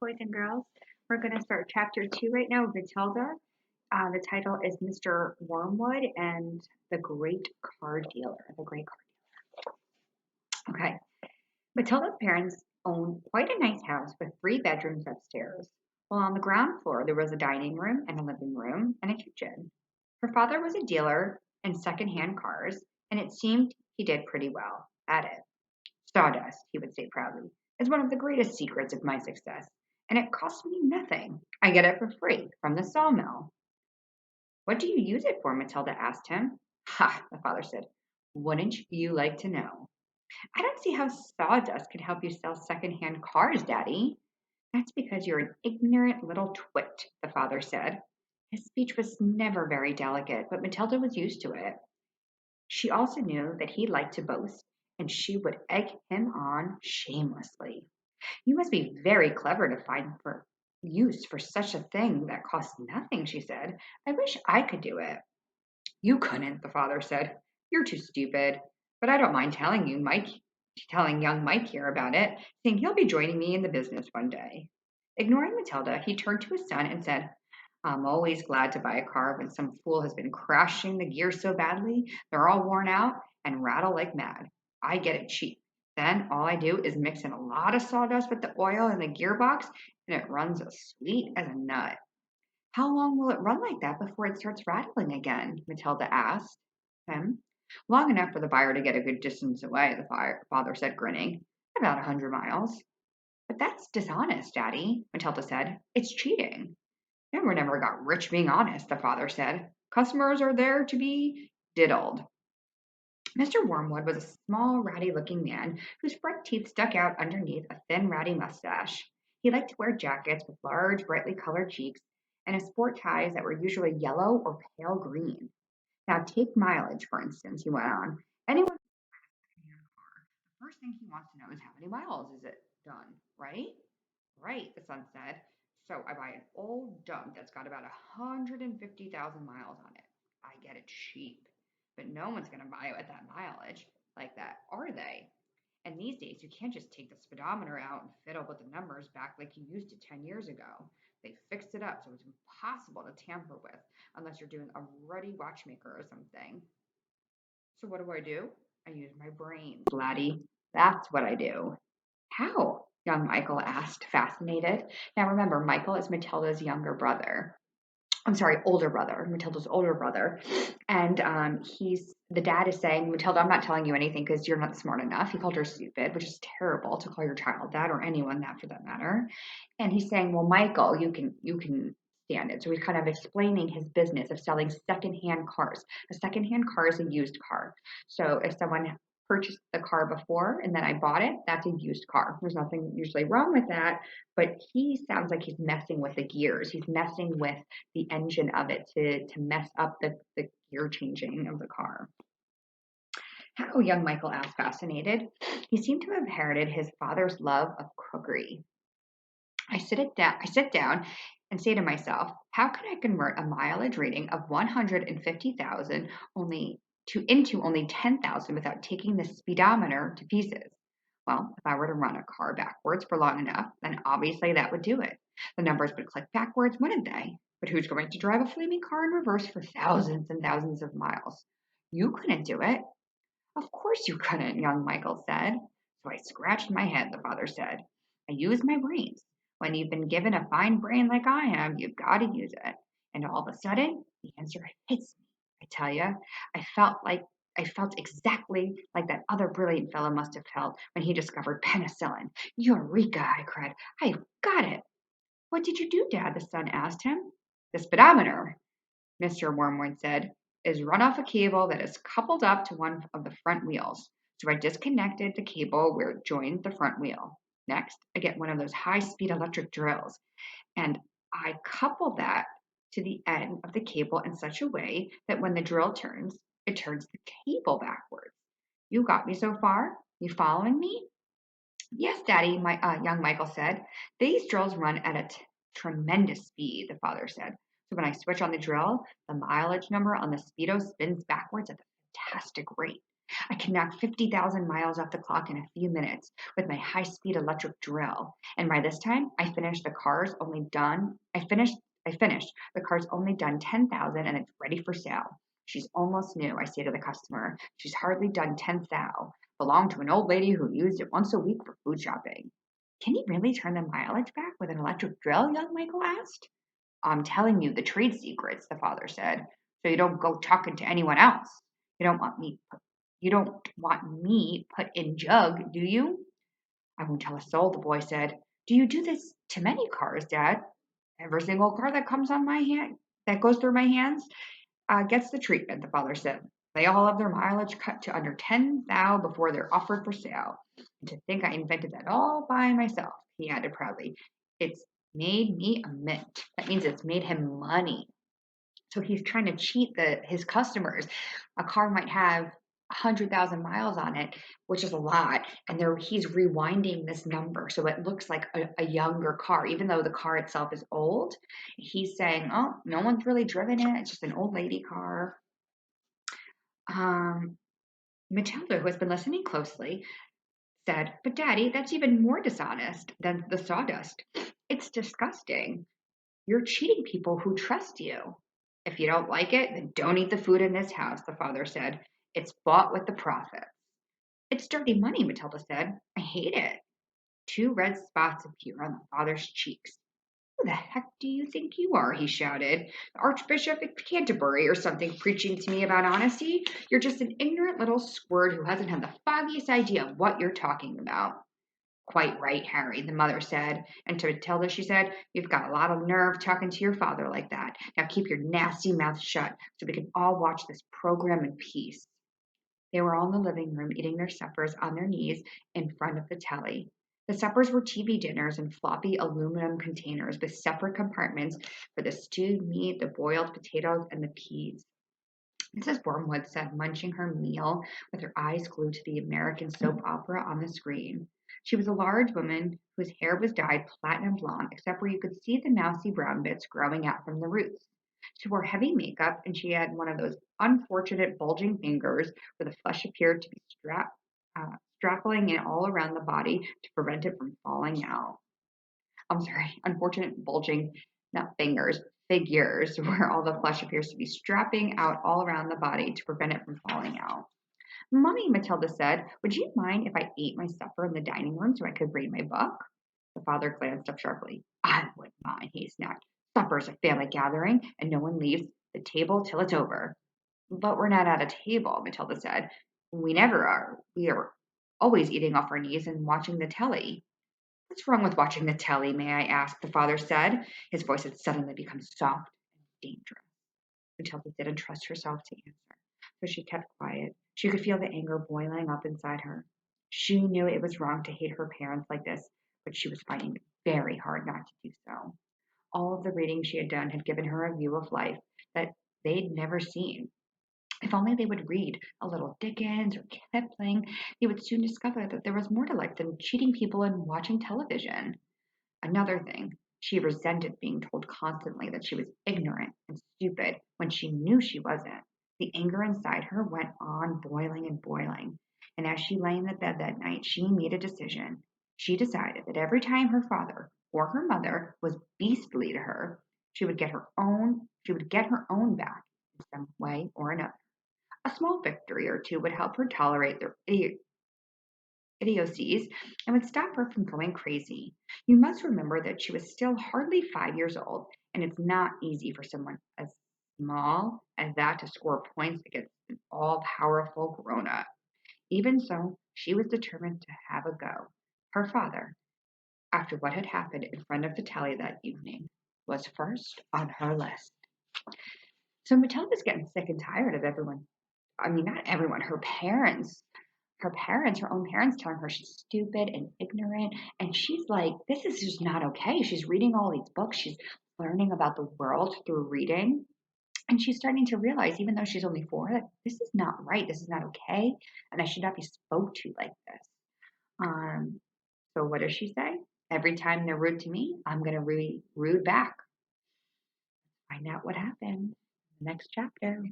boys and girls. We're going to start chapter 2 right now with Matilda. The title is Mr. Wormwood and the Great Car Dealer. The Great Car Dealer. Okay. Matilda's parents owned quite a nice house with 3 bedrooms upstairs. While on the ground floor, there was a dining room and a living room and a kitchen. Her father was a dealer in secondhand cars, and it seemed he did pretty well at it. Sawdust, he would say proudly, is one of the greatest secrets of my success, and it costs me nothing. I get it for free from the sawmill. What do you use it for? Matilda asked him. Ha, the father said. Wouldn't you like to know? I don't see how sawdust could help you sell secondhand cars, Daddy. That's because you're an ignorant little twit, the father said. His speech was never very delicate, but Matilda was used to it. She also knew that he liked to boast, and she would egg him on shamelessly. You must be very clever to find for use for such a thing that costs nothing, she said. I wish I could do it. You couldn't, the father said. You're too stupid. But I don't mind telling young Mike here about it, saying he'll be joining me in the business one day. Ignoring Matilda, he turned to his son and said, I'm always glad to buy a car when some fool has been crashing the gears so badly they're all worn out and rattle like mad. I get it cheap. Then all I do is mix in a lot of sawdust with the oil in the gearbox and it runs as sweet as a nut. How long will it run like that before it starts rattling again? Matilda asked him. Long enough for the buyer to get a good distance away, the father said, grinning. About 100 miles. But that's dishonest, Daddy, Matilda said. It's cheating. No one ever got rich being honest, the father said. Customers are there to be diddled. Mr. Wormwood was a small, ratty-looking man whose front teeth stuck out underneath a thin, ratty mustache. He liked to wear jackets with large, brightly colored cheeks and sport ties that were usually yellow or pale green. Now, take mileage, for instance, he went on. Anyone who buys a car, the first thing he wants to know is how many miles is it done, right? Right, the son said. So I buy an old dump that's got about 150,000 miles on it. I get it cheap. But no one's going to buy it with that mileage like that, are they? And these days, you can't just take the speedometer out and fiddle with the numbers back like you used to 10 years ago. They fixed it up so it's impossible to tamper with unless you're doing a ruddy watchmaker or something. So what do? I use my brains, laddie. That's what I do. How? Young Michael asked, fascinated. Now remember, Michael is Matilda's younger brother. I'm sorry, older brother, Matilda's older brother. And the dad is saying, Matilda, I'm not telling you anything because you're not smart enough. He called her stupid, which is terrible to call your child that or anyone that for that matter. And he's saying, well, Michael, you can stand it. So he's kind of explaining his business of selling secondhand cars. A secondhand car is a used car. So if someone purchased the car before and then I bought it, that's a used car. There's nothing usually wrong with that, but he sounds like he's messing with the gears. He's messing with the engine of it to mess up the gear changing of the car. How? Young Michael asked, fascinated. He seemed to have inherited his father's love of cookery. I sit down and say to myself, how can I convert a mileage reading of 150,000 into only 10,000 without taking the speedometer to pieces? Well, if I were to run a car backwards for long enough, then obviously that would do it. The numbers would click backwards, wouldn't they? But who's going to drive a flaming car in reverse for thousands and thousands of miles? You couldn't do it. Of course you couldn't, young Michael said. So I scratched my head, the father said. I used my brains. When you've been given a fine brain like I have, you've got to use it. And all of a sudden, the answer hits me. I tell you, I felt exactly like that other brilliant fellow must have felt when he discovered penicillin. Eureka, I cried. I've got it. What did you do, Dad? The son asked him. The speedometer, Mr. Wormwood said, is run off a cable that is coupled up to one of the front wheels. So I disconnected the cable where it joined the front wheel. Next, I get one of those high-speed electric drills, and I couple that to the end of the cable in such a way that when the drill turns, it turns the cable backwards. You got me so far? You following me? Yes, Daddy, young Michael said. These drills run at a tremendous speed, the father said. So when I switch on the drill, the mileage number on the speedo spins backwards at a fantastic rate. I can knock 50,000 miles off the clock in a few minutes with my high-speed electric drill. And by this time, I finished. The car's only done 10,000 and it's ready for sale. She's almost new, I say to the customer. She's hardly done 10,000. Belonged to an old lady who used it once a week for food shopping. Can you really turn the mileage back with an electric drill? Young Michael asked. I'm telling you the trade secrets, the father said, so you don't go talking to anyone else. You don't want me you don't want me put in jug, do you? I won't tell a soul, the boy said. Do you do this to many cars, Dad? Every single car that comes on my hand that goes through my hands gets the treatment, the father said. They all have their mileage cut to under 10,000 before they're offered for sale. And to think I invented that all by myself, he added proudly. It's made me a mint. That means it's made him money. So he's trying to cheat his customers. A car might have 100,000 miles on it, which is a lot, and he's rewinding this number so it looks like a younger car, even though the car itself is old. He's saying, "Oh, no one's really driven it; it's just an old lady car." Um, Matilda, who has been listening closely, said, "But Daddy, that's even more dishonest than the sawdust. It's disgusting. You're cheating people who trust you." If you don't like it, then don't eat the food in this house, the father said. It's bought with the profit. It's dirty money, Matilda said. I hate it. Two red spots appear on the father's cheeks. Who the heck do you think you are? He shouted. The Archbishop of Canterbury or something preaching to me about honesty? You're just an ignorant little squirt who hasn't had the foggiest idea of what you're talking about. Quite right, Harry, the mother said. And to Matilda, she said, You've got a lot of nerve talking to your father like that. Now keep your nasty mouth shut so we can all watch this program in peace. They were all in the living room eating their suppers on their knees in front of the telly. The suppers were TV dinners in floppy aluminum containers with separate compartments for the stewed meat, the boiled potatoes, and the peas. Mrs. Wormwood sat munching her meal with her eyes glued to the American soap opera on the screen. She was a large woman whose hair was dyed platinum blonde, except where you could see the mousy brown bits growing out from the roots. She wore heavy makeup, and she had one of those unfortunate bulging fingers where the flesh appeared to be strappling in all around the body to prevent it from falling out. I'm sorry, unfortunate bulging, not fingers, figures, where all the flesh appears to be strapping out all around the body to prevent it from falling out. Mummy, Matilda said, would you mind if I ate my supper in the dining room so I could read my book? The father glanced up sharply. I wouldn't mind, he snapped. Supper's a family gathering, and no one leaves the table till it's over. But we're not at a table, Matilda said. We never are. We are always eating off our knees and watching the telly. What's wrong with watching the telly, may I ask? The father said. His voice had suddenly become soft and dangerous. Matilda didn't trust herself to answer, so she kept quiet. She could feel the anger boiling up inside her. She knew it was wrong to hate her parents like this, but she was fighting very hard not to do so. All of the reading she had done had given her a view of life that they'd never seen. If only they would read a little Dickens or Kipling, they would soon discover that there was more to life than cheating people and watching television. Another thing, she resented being told constantly that she was ignorant and stupid when she knew she wasn't. The anger inside her went on boiling and boiling. And as she lay in the bed that night, she made a decision. She decided that every time her father or her mother was beastly to her, she would get her own back in some way or another. A small victory or two would help her tolerate their idiocies and would stop her from going crazy. You must remember that she was still hardly 5 years old, and it's not easy for someone as small as that to score points against an all powerful grown up. Even so, she was determined to have a go. Her father, after what had happened in front of the telly that evening, was first on her list. So Matilda's getting sick and tired of everyone. I mean, not everyone, her own parents telling her she's stupid and ignorant. And she's like, this is just not okay. She's reading all these books. She's learning about the world through reading. And she's starting to realize, even though she's only 4, that this is not right. This is not okay. And I should not be spoke to like this. So what does she say? Every time they're rude to me, I'm going to be rude back. Find out what happened in the next chapter.